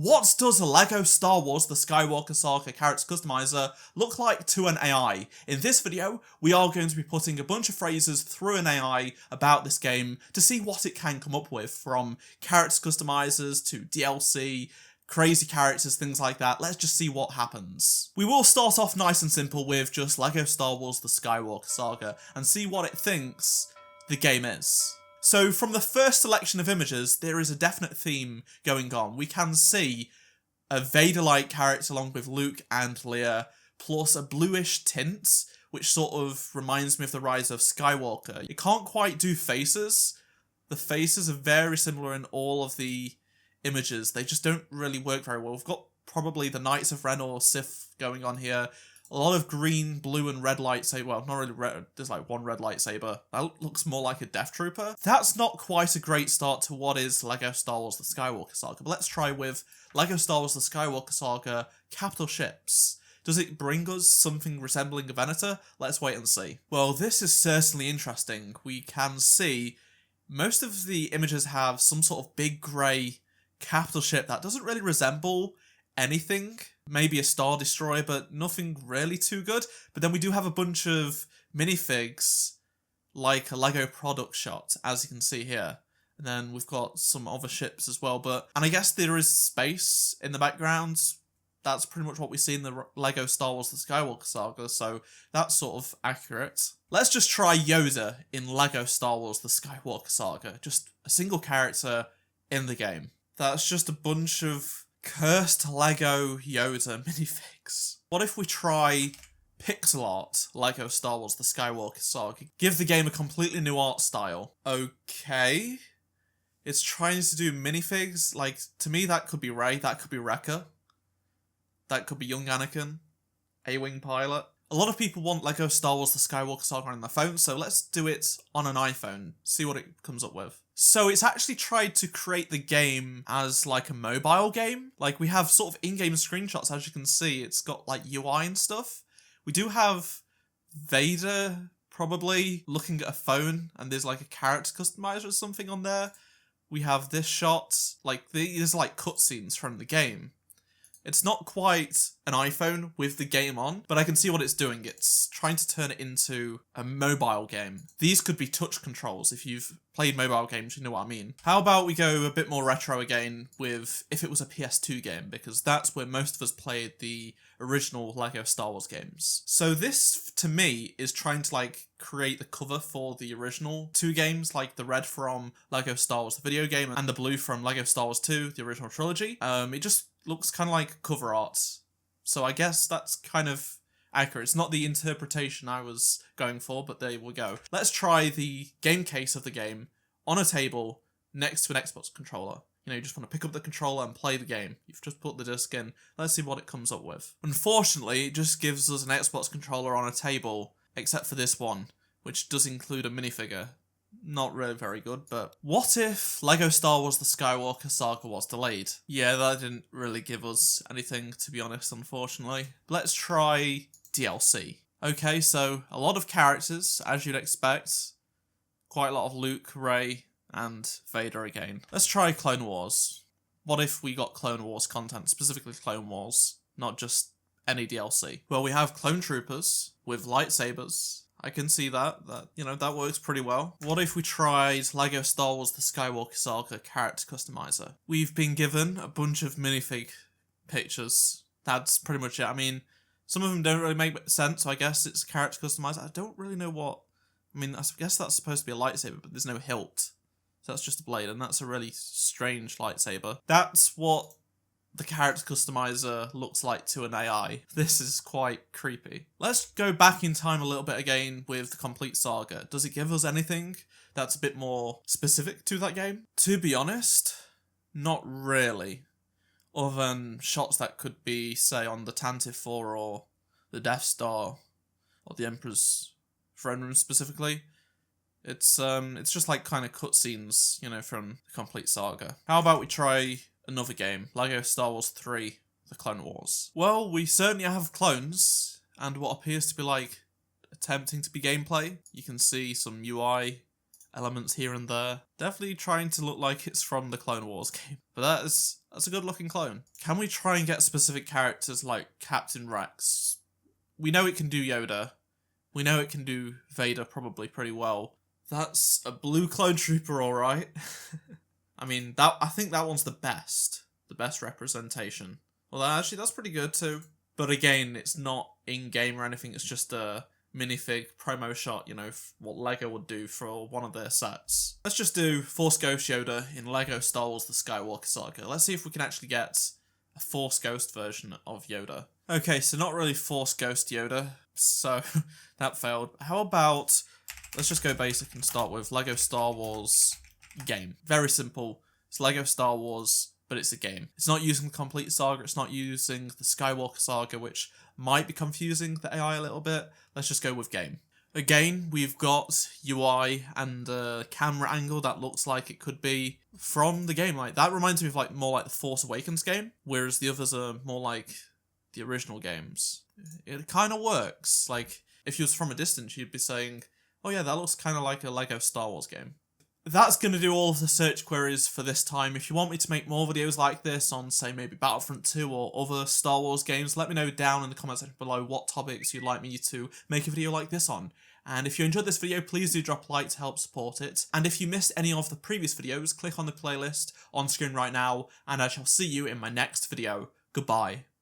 What does LEGO Star Wars The Skywalker Saga character customizer look like to an AI? In this video, we are going to be putting a bunch of phrases through an AI about this game to see what it can come up with, from character customizers to DLC, crazy characters, things like that. Let's just see what happens. We will start off nice and simple with just LEGO Star Wars The Skywalker Saga and see what it thinks the game is. So from the first selection of images, there is a definite theme going on. We can see a Vader-like character along with Luke and Leia, plus a bluish tint, which sort of reminds me of the rise of Skywalker. It can't quite do faces. The faces are very similar in all of the images. They just don't really work very well. We've got probably the Knights of Ren or Sith going on here. A lot of green, blue, and red lightsaber. Well, not really red. There's like one red lightsaber. That looks more like a Death Trooper. That's not quite a great start to what is LEGO Star Wars The Skywalker Saga. But let's try with LEGO Star Wars The Skywalker Saga capital ships. Does it bring us something resembling a Venator? Let's wait and see. Well, this is certainly interesting. We can see most of the images have some sort of big grey capital ship that doesn't really resemble anything. Maybe a Star Destroyer, but nothing really too good. But then we do have a bunch of minifigs, like a LEGO product shot, as you can see here. And then we've got some other ships as well. And I guess there is space in the background. That's pretty much what we see in the LEGO Star Wars The Skywalker Saga, so that's sort of accurate. Let's just try Yoda in LEGO Star Wars The Skywalker Saga. Just a single character in the game. That's just a bunch of cursed LEGO Yoda minifigs. What if we try pixel art LEGO Star Wars The Skywalker Saga? Give the game a completely new art style. Okay. It's trying to do minifigs. Like, to me, that could be Rey, that could be Wrecker. That could be young Anakin. A-Wing pilot. A lot of people want LEGO Star Wars The Skywalker Saga on their phone, so let's do it on an iPhone. See what it comes up with. So it's actually tried to create the game as like a mobile game. Like, we have sort of in-game screenshots, as you can see. It's got like UI and stuff. We do have Vader probably looking at a phone, and there's like a character customizer or something on there. We have this shot. Like, these are like cutscenes from the game. It's not quite an iPhone with the game on, but I can see what it's doing. It's trying to turn it into a mobile game. These could be touch controls. If you've played mobile games, you know what I mean. How about we go a bit more retro again with if it was a PS2 game, because that's where most of us played the original LEGO Star Wars games. So this, to me, is trying to like create the cover for the original two games, like the red from LEGO Star Wars, the video game, and the blue from LEGO Star Wars 2, the original trilogy. It just looks kind of like cover art. So I guess that's kind of accurate. It's not the interpretation I was going for, but there we go. Let's try the game case of the game on a table next to an Xbox controller. You know, you just want to pick up the controller and play the game. You've just put the disc in. Let's see what it comes up with. Unfortunately, it just gives us an Xbox controller on a table, except for this one, which does include a minifigure. Not really very good, but what if LEGO Star Wars The Skywalker Saga was delayed? Yeah, that didn't really give us anything, to be honest, unfortunately. Let's try DLC. Okay, so a lot of characters, as you'd expect. Quite a lot of Luke, Rey, and Vader again. Let's try Clone Wars. What if we got Clone Wars content, specifically Clone Wars, not just any DLC? Well, we have Clone Troopers with lightsabers. I can see that, you know, that works pretty well. What if we tried LEGO Star Wars The Skywalker Saga character customizer? We've been given a bunch of minifig pictures. That's pretty much it. I mean, some of them don't really make sense, so I guess it's character customizer. I don't really know what... I mean, I guess that's supposed to be a lightsaber, but there's no hilt. So that's just a blade, and that's a really strange lightsaber. That's what the character customizer looks like to an AI. This is quite creepy. Let's go back in time a little bit again with the complete saga. Does it give us anything that's a bit more specific to that game? To be honest, not really. Other than shots that could be, say, on the Tantive 4 or the Death Star or the Emperor's throne room specifically. It's just like kind of cutscenes, you know, from the complete saga. How about we try another game, LEGO Star Wars 3, The Clone Wars. Well, we certainly have clones, and what appears to be like attempting to be gameplay. You can see some UI elements here and there. Definitely trying to look like it's from the Clone Wars game. But that's a good looking clone. Can we try and get specific characters like Captain Rex? We know it can do Yoda. We know it can do Vader probably pretty well. That's a blue clone trooper, alright. I mean, I think that one's the best representation. Well, actually, that's pretty good too. But again, it's not in-game or anything, it's just a minifig promo shot, you know, what LEGO would do for one of their sets. Let's just do Force Ghost Yoda in LEGO Star Wars The Skywalker Saga. Let's see if we can actually get a Force Ghost version of Yoda. Okay, so not really Force Ghost Yoda, so that failed. How about, let's just go basic and start with LEGO Star Wars game. Very simple. It's LEGO Star Wars, but it's a game. It's not using the complete saga, it's not using the Skywalker Saga, which might be confusing the AI a little bit. Let's just go with game. Again, we've got UI and a camera angle that looks like it could be from the game. Like, that reminds me of like more like the Force Awakens game, whereas the others are more like the original games. It kind of works. Like, if you was from a distance, you'd be saying, oh yeah, that looks kind of like a LEGO Star Wars game. That's going to do all of the search queries for this time. If you want me to make more videos like this on, say, maybe Battlefront 2 or other Star Wars games, let me know down in the comments section below what topics you'd like me to make a video like this on. And if you enjoyed this video, please do drop a like to help support it. And if you missed any of the previous videos, click on the playlist on screen right now, and I shall see you in my next video. Goodbye.